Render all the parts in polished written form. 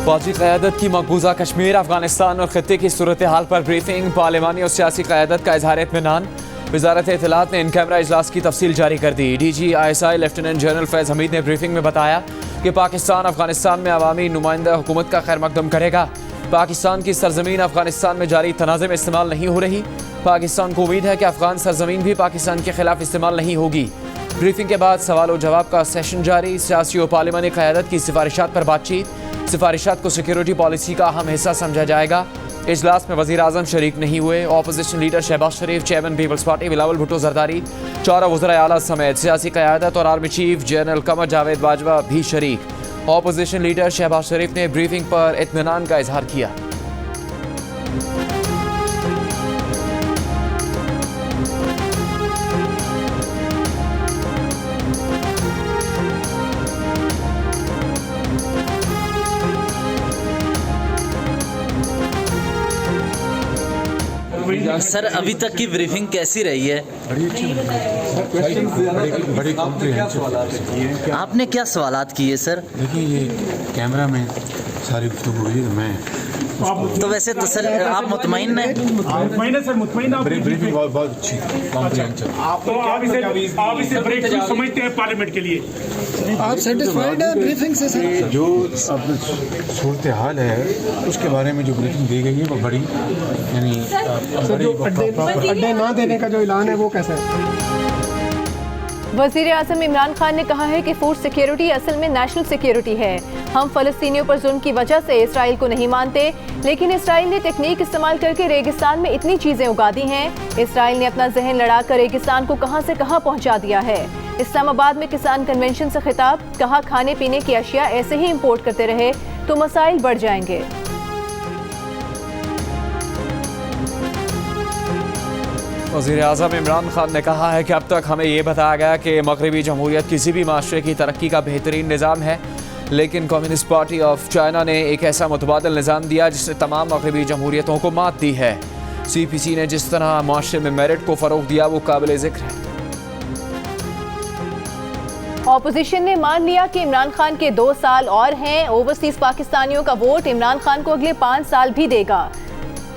फौजी क़यादत की मकबूजा कश्मीर, अफगानिस्तान और खत्ते की सूरत हाल पर ब्रीफिंग। पार्लिमानी और सियासी क़यादत का इजहार इत्मीनान। वज़ारत इत्तलात ने इन कैमरा इजलास की तफसील जारी कर दी। DGISI लेफ्टिनेंट जनरल फैज़ हमीद ने ब्रीफिंग में बताया कि पाकिस्तान अफगानिस्तान में अवामी नुमाइंदा हुकूमत का खैर मकदम करेगा। पाकिस्तान की सरजमीन अफगानिस्तान में जारी तनाज़े में इस्तेमाल नहीं हो रही। पाकिस्तान को उम्मीद है कि अफगान सरजमीन भी पाकिस्तान के खिलाफ इस्तेमाल नहीं होगी। ब्रीफिंग के बाद सवाल और जवाब का सेशन जारी। सियासी और पार्लिमानी क़यादत की सिफारिशात पर बातचीत। सिफारिशात को सिक्योरिटी पॉलिसी का अहम हिस्सा समझा जाएगा। इजलास में वज़ीर आज़म शरीक नहीं हुए। Opposition leader Shehbaz Sharif, chairman peoples party Bilawal Bhutto Zardari, 4 वज़राए आला समेत सियासी क़यादत और army chief general Qamar Javed Bajwa भी शरीक। अपोजिशन लीडर शहबाज शरीफ ने ब्रीफिंग पर इत्मीनान का इजहार किया। सर, अभी तक की ब्रीफिंग कैसी रही है? बड़ी कॉम्प्रिहेंसिव। आपने क्या सवालात किए सर? देखिए, ये कैमरा में सारी गुफ्तगू हुई तो मैं तो वैसे तो सर आप मुतमईन हैं? मुतमईन है सर, मुतमईन आप ब्रीफिंग बहुत अच्छी कॉम्प्रिहेंसिव। आप इसे ब्रेक थ्रू समझते हैं पार्लियामेंट के लिए? आप सेटिस्फाइड हैं ब्रीफिंग से सर? जो अब सूरत हाल है उसके बारे में जो ब्रीफिंग दी गई है वो बड़ी यानी अड्डे ना देने का जो ऐलान है वो कैसा है? वज़ीर आज़म इमरान खान ने कहा है कि फूड सिक्योरिटी असल में नेशनल सिक्योरिटी है। हम फ़लस्तीनियों पर जुल्म की वजह से इसराइल को नहीं मानते, लेकिन इसराइल ने टेक्निक इस्तेमाल करके रेगिस्तान में इतनी चीज़ें उगा दी हैं। इसराइल ने अपना जहन लड़ाकर रेगिस्तान को कहां से कहां पहुंचा दिया है। इस्लामाबाद में किसान कन्वेंशन से खिताब, कहा खाने पीने की अशिया ऐसे ही इम्पोर्ट करते रहे तो मसाइल बढ़ जाएंगे। वज़ीर आज़म इमरान खान ने कहा है कि अब तक हमें ये बताया गया कि मगरबी जमहूरियत किसी भी माशरे की तरक्की का बेहतरीन निज़ाम है, लेकिन कम्युनिस्ट पार्टी ऑफ चाइना ने एक ऐसा मुतबादल निज़ाम दिया जिसने तमाम मगरबी जमहूरियतों को मात दी है। CPC ने जिस तरह माशरे में मेरिट को फ़रोग़ दिया वो काबिल ज़िक्र है। ऑपोजिशन ने मान लिया कि इमरान खान के 2 साल और हैं। ओवरसीज पाकिस्तानियों का वोट इमरान खान को अगले 5 साल भी देगा।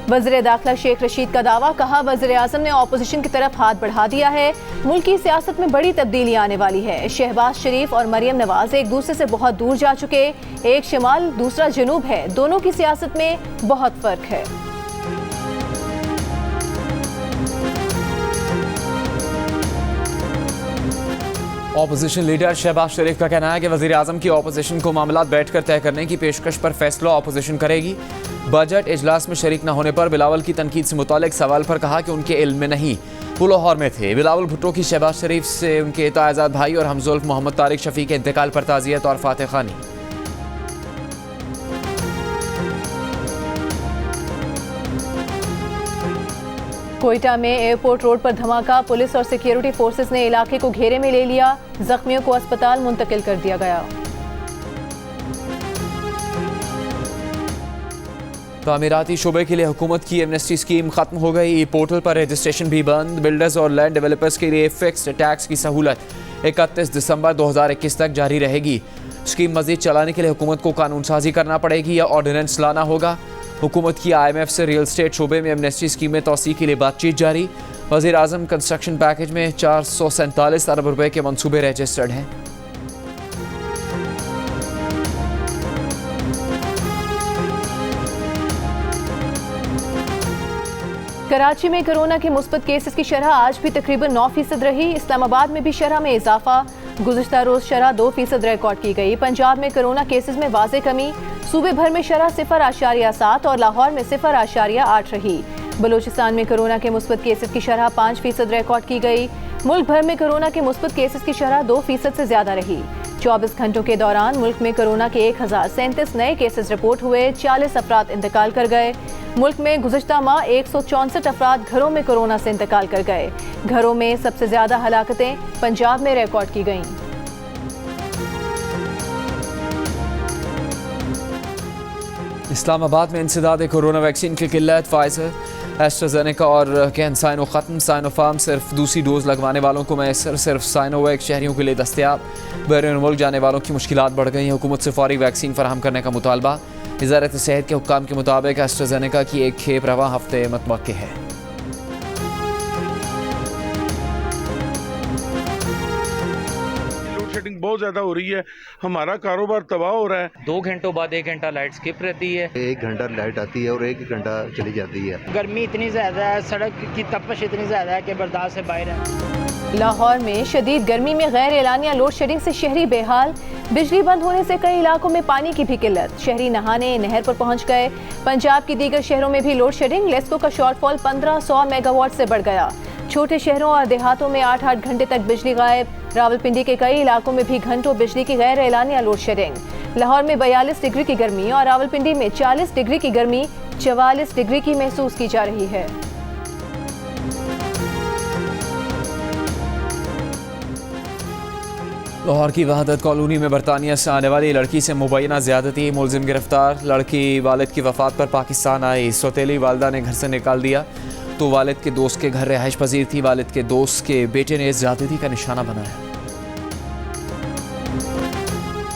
वज़ीर दाखिला शेख रशीद का दावा, कहा वज़ीर आज़म ने ऑपोजिशन की तरफ हाथ बढ़ा दिया है। मुल्क की सियासत में बड़ी तब्दीली आने वाली है। शहबाज शरीफ और मरियम नवाज एक दूसरे से बहुत दूर जा चुके, एक शिमाल दूसरा जनूब है। दोनों की सियासत में बहुत फर्क है। अपोजिशन लीडर शहबाज शरीफ का कहना है कि वज़ीर आज़म की अपोजिशन को मामला बैठकर तय करने की पेशकश पर फैसला अपोजिशन करेगी। बजट इजलास में शरीक न होने पर बिलावल की तनकीद से मुतालिक सवाल पर कहा कि उनके इल्म में नहीं, वो लाहौर में थे। बिलावल भुट्टो की शहबाज शरीफ से उनके ताज़ाद भाई और हमज़ुल्फ़ मोहम्मद तारिक शफ़ी के इंतकाल पर ताज़ियत और फातह खानी। कोयटा में एयरपोर्ट रोड पर धमाका, पुलिस और सिक्योरिटी फोर्सेस ने इलाके को घेरे में ले लिया। जख्मियों को अस्पताल मुंतकिल कर दिया गया। तामीराती शुबे के लिए हुकूमत की एमनेस्टी स्कीम खत्म हो गई। पोर्टल पर रजिस्ट्रेशन भी बंद। बिल्डर्स और लैंड डेवलपर्स के लिए फिक्स्ड टैक्स की सहूलत 31 दिसंबर 2021 तक जारी रहेगी। स्कीम मजीद चलाने के लिए हुकूमत को कानून साजी करना पड़ेगी या ऑर्डिनेंस लाना होगा। हुकूमत की IMF से रियल स्टेट शोबे में एमनेस्टी स्कीम में तोसी के लिए बातचीत जारी। वज़ीर आज़म कंस्ट्रक्शन पैकेज में 447 अरब रुपए के मंसूबे रजिस्टर्ड हैं। कराची में कोरोना के मुस्बत केसेस की शरह आज भी तकरीबन 9% रही। इस्लामाबाद में भी शरह में इजाफा, गुज़िश्ता रोज शरह 2% रिकॉर्ड की गई। पंजाब में कोरोना केसेस में वाज़े कमी, सूबे भर में शरह 0.7 और लाहौर में 0.8 रही। बलूचिस्तान में कोरोना के मुस्बत केसेस की शरह 5% रिकॉर्ड की गई। मुल्क भर में कोरोना के मुस्बत केसेस की शरह 2% से ज्यादा रही। 24 घंटों के दौरान मुल्क में कोरोना के 1037 नए केसेस रिपोर्ट हुए। 40 अफराद इंतकाल कर गए। मुल्क में गुज़िश्ता माह 164 अफराद घरों में कोरोना से इंतकाल कर गए। घरों में सबसे ज्यादा हलाकतें पंजाब में रिकॉर्ड की गईं। इस्लामाबाद में इंसदाद कोरोना वैक्सीन की किल्लत। फाइजर एस्ट्राजेनेका और कैंसाइनो ख़त्म, साइनोफार्म सिर्फ दूसरी डोज लगवाने वालों को मैसर, सिर्फ साइनोवैक शहरियों के लिए दस्तयाब। बैरून मुल्क जाने वालों की मुश्किलात बढ़ गई, हुकूमत से फौरी वैक्सीन फराहम करने का मुतालबा। वज़ारत सेहत के हुक्काम के मुताबिक एस्ट्राजेनेका की एक खेप रवा हफ्ते मतवक्के है। शेडिंग बहुत ज्यादा हो रही है, हमारा कारोबार तबाह हो रहा है। 2 घंटों बाद 1 घंटा लाइट स्किप रहती है, 1 घंटा लाइट आती है और 1 घंटा चली जाती है। गर्मी इतनी ज़्यादा है, सड़क की तपश इतनी ज़्यादा है कि बर्दाश्त से बाहर है। लाहौर में शदीद गर्मी में गैर एलानिया लोड शेडिंग से शहरी बेहाल, बिजली बंद होने से कई इलाकों में पानी की भी किल्लत, शहरी नहाने नहर पर पहुंच गए। पंजाब की दीगर शहरों में भी लोड शेडिंग, लेस्को का शॉर्टफॉल 1500 मेगावाट से बढ़ गया। छोटे शहरों और देहातों में 8-8 घंटे तक बिजली गायब। रावलपिंडी के कई इलाकों में भी घंटों बिजली की गैर एलानिया लोड शेडिंग। लाहौर में 42 डिग्री की गर्मी और रावलपिंडी में 40 डिग्री की गर्मी 44 डिग्री की महसूस की जा रही है। लाहौर की वहादत कॉलोनी में बरतानिया से आने वाली लड़की से मुबैना ज़्यादती, मुलजिम गिरफ्तार। लड़की वालिद की वफात पर पाकिस्तान आई, सौतेली वालदा ने घर से निकाल दिया तो वालिद के दोस्त के घर रिहाइश पजीर थी। वालिद के दोस्त के बेटे ने ज़्यादती का निशाना बनाया।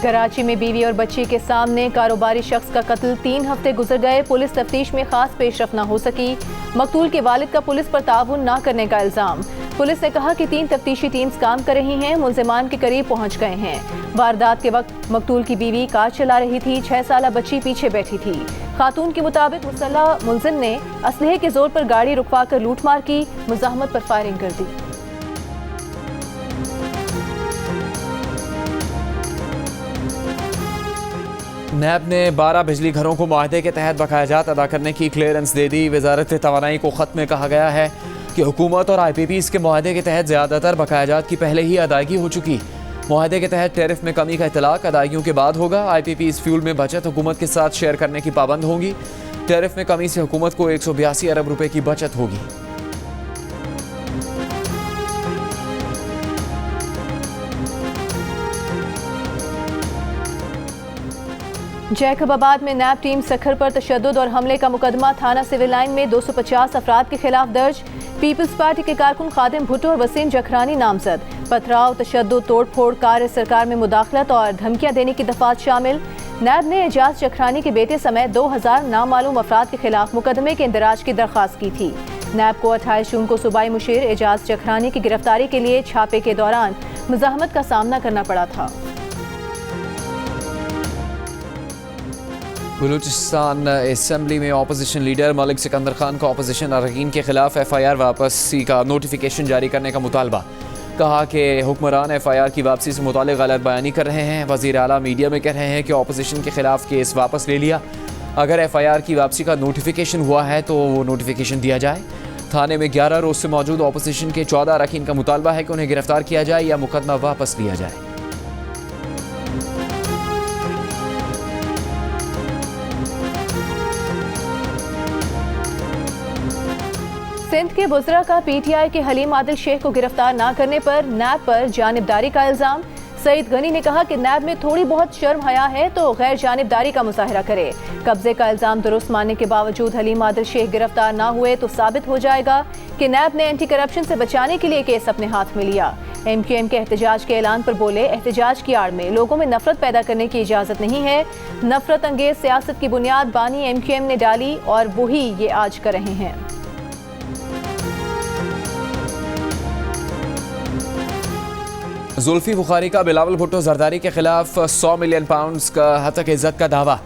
कराची में बीवी और बच्ची के सामने कारोबारी शख्स का कत्ल, 3 हफ्ते गुजर गए, पुलिस तफ्तीश में खास पेशरफ न हो सकी। मकतूल के वालिद का पुलिस पर ताउन न करने का इल्जाम। पुलिस ने कहा कि 3 तफ्तीशी टीम्स काम कर रही हैं, मुलजिमान के करीब पहुंच गए हैं। वारदात के वक्त मकतूल की बीवी कार चला रही थी, 6 साला बच्ची पीछे बैठी थी। खातून के मुताबिक मुसल्लह मुलजिम ने असलहे के जोर पर गाड़ी रुकवा कर लूटमार की, मुजाहमत पर फायरिंग कर दी। नैब ने 12 बिजली घरों को मुआहदे के तहत बकायाजात अदा करने की क्लियरेंस दे दी। वजारत तवानाई को ख़त में कहा गया है कि हुकूमत और IPPs के मुआहदे के तहत ज़्यादातर बकायाजात की पहले ही अदायगी हो चुकी। मुआहदे के तहत टैरिफ में कमी का इतलाक अदायगियों के बाद होगा। IPPs फ्यूल में बचत हुकूमत के साथ शेयर करने की पाबंद होंगी। टैरिफ में कमी से हुकूमत को 182 अरब रुपए की बचत होगी। जैकबाबाद में नैब टीम सखर पर तशद्दुद और हमले का मुकदमा, थाना सिविल लाइन में 250 अफराद के खिलाफ दर्ज। पीपल्स पार्टी के कारकुन खादिम भुट्टो और वसीम जखरानी नामजद। पथराव, तशद्दुद, तोड़फोड़, कार्य सरकार में मुदाखलत और धमकियां देने की दफात शामिल। नैब ने एजाज जखरानी के बेटे समेत 2000 नामालूम अफराद के खिलाफ मुकदमे के इंदराज की दरख्वास्त की थी। नैब को 28 जून को सूबाई मुशीर एजाज जखरानी की गिरफ्तारी के लिए छापे के दौरान मुजाहमत का सामना करना पड़ा था। बलूचिस्तान असेंबली में अपोजिशन लीडर मलिक सिकंदर खान को अपोजिशन अरकान के खिलाफ FIR वापसी का नोटिफिकेशन जारी करने का मुतालबा। कहा कि हुक्मरान FIR की वापसी से मुतालिक गलत बयानी कर रहे हैं। वज़ीर आला मीडिया में कह रहे हैं कि अपोजिशन के खिलाफ केस वापस ले लिया। अगर FIR की वापसी का नोटिफिकेशन हुआ है तो वो नोटिफिकेशन दिया जाए। थाने में 11 रोज से मौजूद अपोजिशन के 14 अरकान का मुतालबा है कि उन्हें गिरफ्तार किया जाए या मुकदमा वापस लिया जाए। सिंध के बुज़रा का PTI के हलीम आदिल शेख को गिरफ्तार न करने पर नैब पर जानिबदारी का इल्जाम। सईद गनी ने कहा कि नैब में थोड़ी बहुत शर्म हया है तो गैर जानिबदारी का मुजाहरा करे। कब्जे का इल्जाम दुरुस्त मानने के बावजूद हलीम आदिल शेख गिरफ्तार न हुए तो साबित हो जाएगा कि नैब ने एंटी करप्शन से बचाने के लिए केस अपने हाथ में लिया। MQM के एहतजाज के ऐलान पर बोले, एहतजाज की आड़ में लोगों में नफरत पैदा करने की इजाजत नहीं है। नफरत अंगेज सियासत की बुनियाद बानी MQM ने डाली और वही ये आज कर रहे हैं। जुल्फी बुखारी का बिलावल भुट्टो जरदारी के खिलाफ 100 मिलियन पाउंड्स का हतक इज्जत का दावा।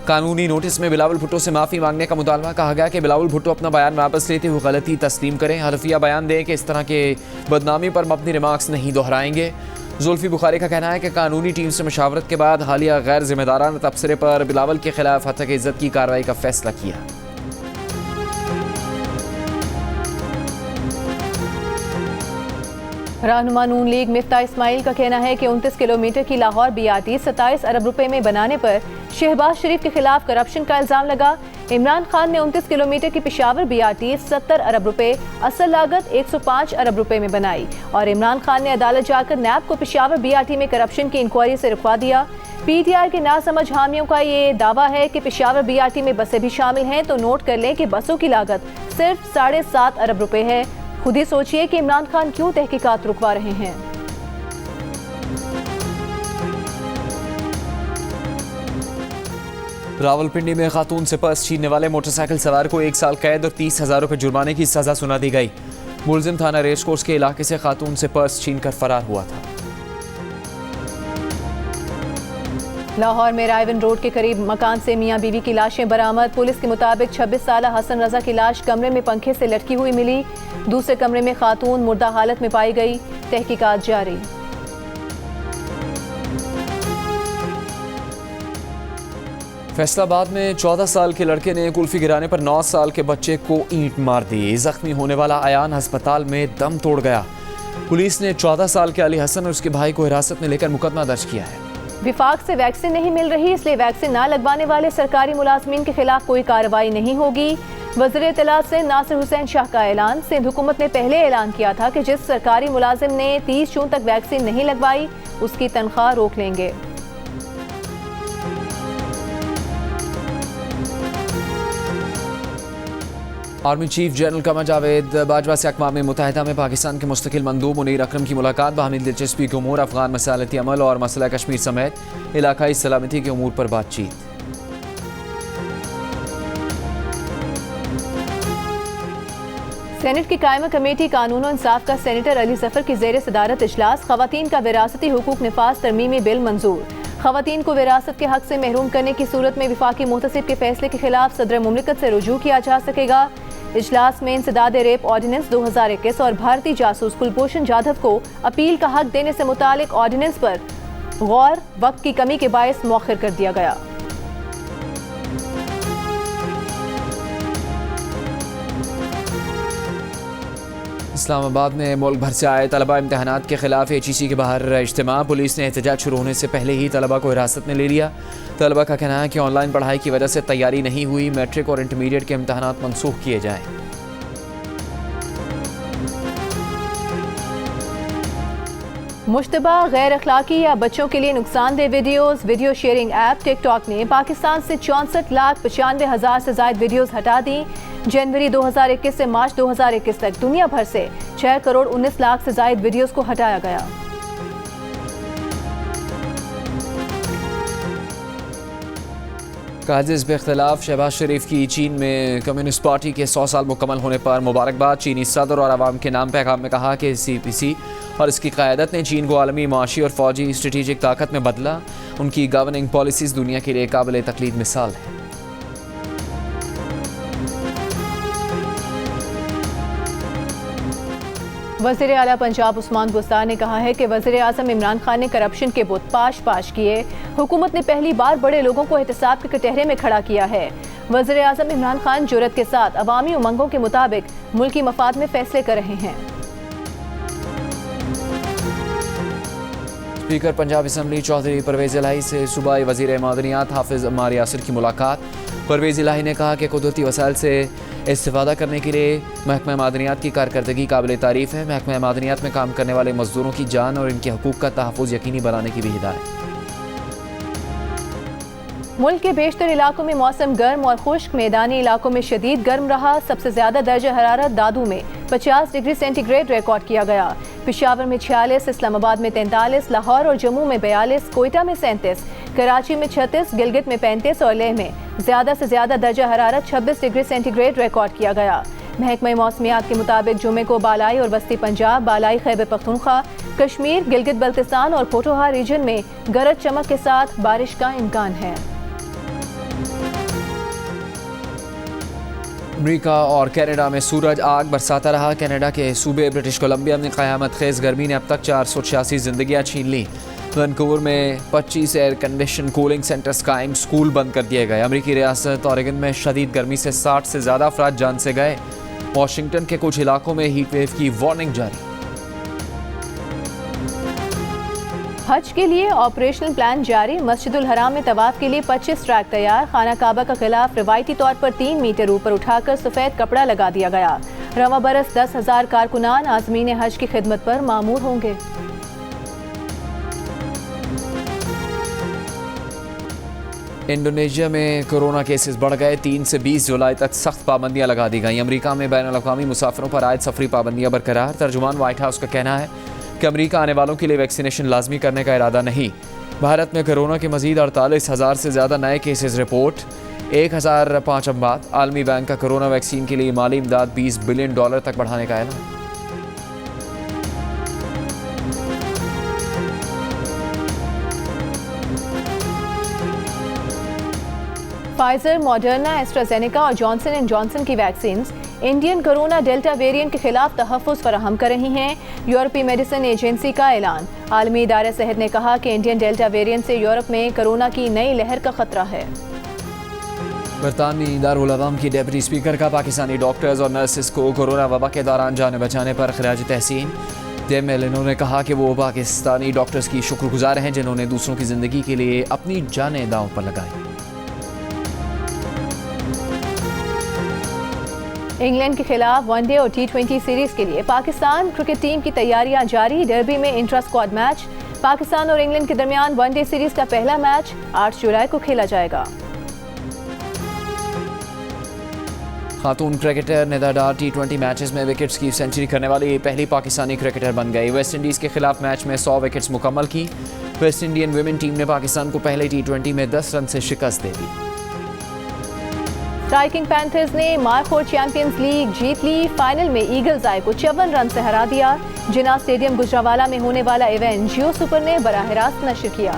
कानूनी नोटिस में बिलावल भुट्टो से माफ़ी मांगने का मुतालबा। कहा गया कि बिलावल भुट्टो अपना बयान वापस लेते हुए गलती तस्लीम करें, हल्फिया बयान दें कि इस तरह के बदनामी पर मबनी रिमार्क्स नहीं दोहराएंगे। जुल्फी बुखारी का कहना है कि कानूनी टीम से मशावरत के बाद हालिया गैर जिम्मेदाराना तबसरे पर बिलावल के खिलाफ हतक इज्जत की कार्रवाई का फैसला किया। रहनुमा नून लीग मिफ्ता इस्माइल का कहना है कि 29 किलोमीटर की लाहौर BRT 27 अरब रुपए में बनाने पर शहबाज शरीफ के खिलाफ करप्शन का इल्जाम लगा। इमरान खान ने 29 किलोमीटर की पेशावर BRT 70 अरब रुपए, असल लागत 105 अरब रुपए में बनाई। और इमरान खान ने अदालत जाकर नैब को पेशावर BRT में करप्शन की इंक्वायरी से रुकवा दिया। PTR के नासमझ हामियों का ये दावा है कि पेशावर BRT में बसें भी शामिल हैं, तो नोट कर लें कि बसों की लागत सिर्फ 7.5 अरब रुपए है। खुद ही सोचिए कि इमरान खान क्यों तहकीकात रुकवा रहे हैं। रावलपिंडी में खातून से पर्स छीनने वाले मोटरसाइकिल सवार को 1 साल कैद और 30,000 रुपए जुर्माने की सजा सुना दी गई। मुलजिम थाना रेस कोर्स के इलाके से खातून से पर्स छीनकर फरार हुआ था। लाहौर में रायवन रोड के करीब मकान से मियां बीवी की लाशें बरामद। पुलिस के मुताबिक 26 साल हसन रजा की लाश कमरे में पंखे से लटकी हुई मिली। दूसरे कमरे में खातून मुर्दा हालत में पाई गई। तहकीकात जारी। फैसलाबाद में 14 साल के लड़के ने कुल्फी गिराने पर 9 साल के बच्चे को ईंट मार दी। जख्मी होने वाला अयान अस्पताल में दम तोड़ गया। पुलिस ने 14 साल के अली हसन और उसके भाई को हिरासत में लेकर मुकदमा दर्ज किया है। विफाक से वैक्सीन नहीं मिल रही, इसलिए वैक्सीन ना लगवाने वाले सरकारी मुलाजमीन के खिलाफ कोई कार्रवाई नहीं होगी। वज़ीर इत्तलात से नासिर हुसैन शाह का ऐलान। सिंध हुकूमत ने पहले ऐलान किया था कि जिस सरकारी मुलाजिम ने 30 जून तक वैक्सीन नहीं लगवाई उसकी तनख्वाह रोक लेंगे। Army chief general Qamar Javed Bajwa से अक़वाम मुत्तहिदा में पाकिस्तान के मुस्तकिल मंदूब मुनीर अकरम की मुलाकात। बाहमी दिलचस्पी के उमूर, अफगान मसालती अमल और मसला कश्मीर समेत इलाकाई सलामती के उमूर पर बातचीत। सेनेट की कायमा कमेटी कानून और इंसाफ का सेनेटर अली जफर की ज़ेर सदारत इजलास। खवातीन का विरासती हुकूक निफाज तरमीमी बिल मंजूर। खवातीन को विरासत के हक से महरूम करने की सूरत में विफाकी मुहतसिब के फैसले के खिलाफ सदर मुमलिकत से रुजू किया जा सकेगा। इजलास में इंसदाद रेप ऑर्डिनेंस 2021 और भारतीय जासूस कुलभूषण जाधव को अपील का हक देने से मुतालिक ऑर्डिनेंस पर गौर वक्त की कमी के बायस मौखिर कर दिया गया। इस्लामाबाद में मुल्क भर से आए तलबा इम्तहानात के खिलाफ HEC के बाहर इज्तिमा। पुलिस ने एहतजाज शुरू होने से पहले ही तलबा को हिरासत में ले लिया। तलबा का कहना है कि ऑनलाइन पढ़ाई की वजह से तैयारी नहीं हुई। मैट्रिक और इंटरमीडिएट के इम्तहानात मनसूख किए जाएँ। मुश्तबा गैर अखलाकी या बच्चों के लिए नुकसानदेह वीडियो शेयरिंग ऐप टिकटॉक ने पाकिस्तान से 64,95,000 से ज्यादा वीडियोस हटा दी। जनवरी 2021 से मार्च 2021 तक दुनिया भर से 6 करोड़ 19 लाख से ज्यादा वीडियोस को हटाया गया। काजिज़ बेख्तिलाफ शहबाज शरीफ की चीन में कम्युनिस्ट पार्टी के 100 साल मुकम्मल होने पर मुबारकबाद। चीनी सदर और आवाम के नाम पैगाम में कहा कि CPC और इसकी क़यादत ने चीन को आलमी माशी और फ़ौजी स्ट्रेटेजिक ताकत में बदला। उनकी गवर्निंग पॉलिसीज़ दुनिया के लिए काबिल तक़लीद मिसाल है। वज़ीर आला पंजाब उस्मान बुस्तार ने कहा है कि वज़ीर आज़म इमरान खान ने करप्शन के बुत पाश किए। हुकूमत ने पहली बार बड़े लोगों को एहतसाब के कटहरे में खड़ा किया है। वज़ीर आज़म इमरान खान जुर्रत के साथ अवामी उमंगों के मुताबिक मुल्की मफाद में फैसले कर रहे हैं। स्पीकर पंजाब असम्बली चौधरी परवेज़ इलाही से सूबाई वज़ीर मादनियात हाफिज़ अम्मार यासिर की मुलाकात। परवेज़ इलाही ने कहा कि कुदरती वसाइल से इस्तिफ़ादा करने के लिए महकमा मादनियात की कारकर्दगी काबिल तारीफ़ है। महकमा मादनियात में काम करने वाले मज़दूरों की जान और इनके हकूक़ का तहफ़्फ़ुज़ यकीनी बनाने की भी हिदायत। मुल्क के बेशतर इलाकों में मौसम गर्म और खुश्क, मैदानी इलाकों में शदीद गर्म रहा। सबसे ज़्यादा दर्जा हरारत दादू में 50 डिग्री सेंटीग्रेड रिकॉर्ड किया गया। पेशावर में 46, इस्लामाबाद में 43, लाहौर और जम्मू में 42, कोयटा में 37, कराची में 36, गिलगित में 35 और लेह में ज़्यादा से ज़्यादा दर्जा हरारत 26 डिग्री सेंटीग्रेड रिकॉर्ड किया गया। महकमा मौसमियात के मुताबिक जुमे को बालाई और वस्ती पंजाब, बालाई खैबर पख्तूनख्वा, कश्मीर, गिलगित बल्तिस्तान और पोठोहार रीजन में गरज चमक के साथ बारिश का इम्कान है। अमेरिका और कनाडा में सूरज आग बरसाता रहा। कनाडा के सूबे ब्रिटिश कोलंबिया में क़यामत खेज़ गर्मी ने अब तक 486 जिंदगियां छीन ली। वैनकूवर में 25 एयर कंडीशन कूलिंग सेंटर्स कायम, स्कूल बंद कर दिए गए। अमेरिकी रियासत ऑरेगन में शदीद गर्मी से 60 से ज़्यादा अफराद जान से गए। वाशिंगटन के कुछ इलाकों में हीट वेव की वार्निंग जारी। हज के लिए ऑपरेशनल प्लान जारी। मस्जिदुल हराम में तवाफ के लिए 25 ट्रैक तैयार। खाना काबा का खिलाफ रिवायती तौर पर 3 मीटर ऊपर उठाकर सफ़ेद कपड़ा लगा दिया गया। रवा बरस 10,000 कारकुनान आज़मीन हज की खिदमत पर मामूर होंगे। इंडोनेशिया में कोरोना केसेस बढ़ गए। 3 से 20 जुलाई तक सख्त पाबंदियां लगा दी गई। अमेरिका में बैनुल-अक़वामी मुसाफिरों पर आयद सफरी पाबंदियां बरकरार। तर्जुमान व्हाइट हाउस का कहना है कि अमेरिका आने वालों के लिए वैक्सीनेशन लाजमी करने का इरादा नहीं। भारत में कोरोना के मजीद 48,000 से ज़्यादा नए केसेस रिपोर्ट। 1,005 अमवात। आलमी बैंक का कोरोना वैक्सीन के लिए माली इमदाद $20 बिलियन तक बढ़ाने का ऐलान। फाइजर, मॉडर्ना, एस्ट्राजेनेका और जॉनसन एंड जॉनसन की vaccine Indian corona delta variant के खिलाफ तहफ़्फ़ुज़ फराहम कर रही हैं। यूरोपीय मेडिसिन एजेंसी का ऐलान। आलमी इदारे सेहत ने कहा कि इंडियन डेल्टा वेरिएंट से यूरोप में कोरोना की नई लहर का खतरा है। बरतानवी दारुल अवाम की डेप्यूटी स्पीकर का पाकिस्तानी डॉक्टर्स और नर्सेस को कोरोना वबा के दौरान जान बचाने पर खराज तहसीन। इन्होंने कहा कि वो पाकिस्तानी डॉक्टर्स की शुक्रगुजार हैं जिन्होंने दूसरों की ज़िंदगी के लिए अपनी जानें दांव पर लगाई। इंग्लैंड के खिलाफ वनडे और T20 सीरीज के लिए पाकिस्तान क्रिकेट टीम की तैयारियां जारी। डर्बी में इंट्रा स्क्वाड मैच। पाकिस्तान और इंग्लैंड के दरमियान वनडे सीरीज का पहला मैच 8 जुलाई को खेला जाएगा। खातून क्रिकेटर निदा डार T20 मैचेस में विकेट्स की सेंचुरी करने वाली पहली पाकिस्तानी क्रिकेटर बन गई। वेस्ट इंडीज़ के खिलाफ मैच में 100 विकेट्स मुकम्मल की। वेस्ट इंडियन वुमेन टीम ने पाकिस्तान को पहले T20 में 10 रन से शिकस्त दे दी। स्ट्राइकिंग पैंथर्स ने मार्कोट चैंपियंस लीग जीत ली। फाइनल में ईगल्स आय को 54 रन से हरा दिया। जिना स्टेडियम गुजरावाला में होने वाला इवेंट जियो सुपर ने बराह रास्त नशर किया।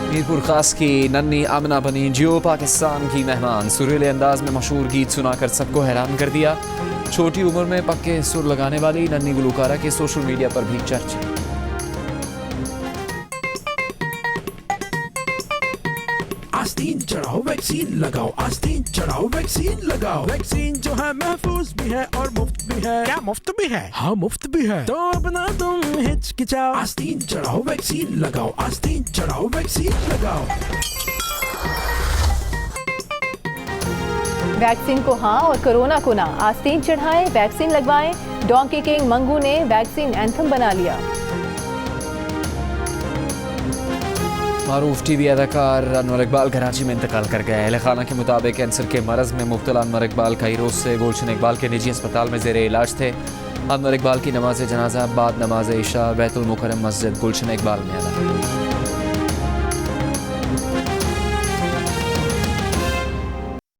मीरपुर खास की नन्ही आमना बनी जियो पाकिस्तान की मेहमान। सुरीले अंदाज में मशहूर गीत सुनाकर सबको हैरान कर दिया। छोटी उम्र में पक्के सुर लगाने वाली नन्ही गुलकारा के सोशल मीडिया पर भी चर्चे। आस्तीन चढ़ाओ वैक्सीन लगाओ, आस्तीन चढ़ाओ वैक्सीन लगाओ। वैक्सीन जो है महफूज भी है और मुफ्त भी है। क्या मुफ्त भी है? हाँ मुफ्त भी है। तो अपना तुम हिचकिचाओ, आस्तीन चढ़ाओ वैक्सीन लगाओ, आस्तीन चढ़ाओ वैक्सीन लगाओ। वैक्सीन को हाँ और कोरोना को ना। आस्तीन चढ़ाएं, वैक्सीन लगवाएं। डोंकी किंग मंगू ने वैक्सीन एंथम बना लिया। मारूफ टीवी अदाकार अनवर इकबाल कराची में इंतकाल कर गए। अहल खाना के मुताबिक कैंसर के मरज़ में मुब्तला अनवर इकबाल कायरो से गुलशन इकबाल के निजी अस्पताल में ज़ेरे इलाज थे। अनवर इकबाल की नमाज जनाजा बाद नमाज इशा बैतुल मुकर्रम मस्जिद गुलशन इकबाल में अदा।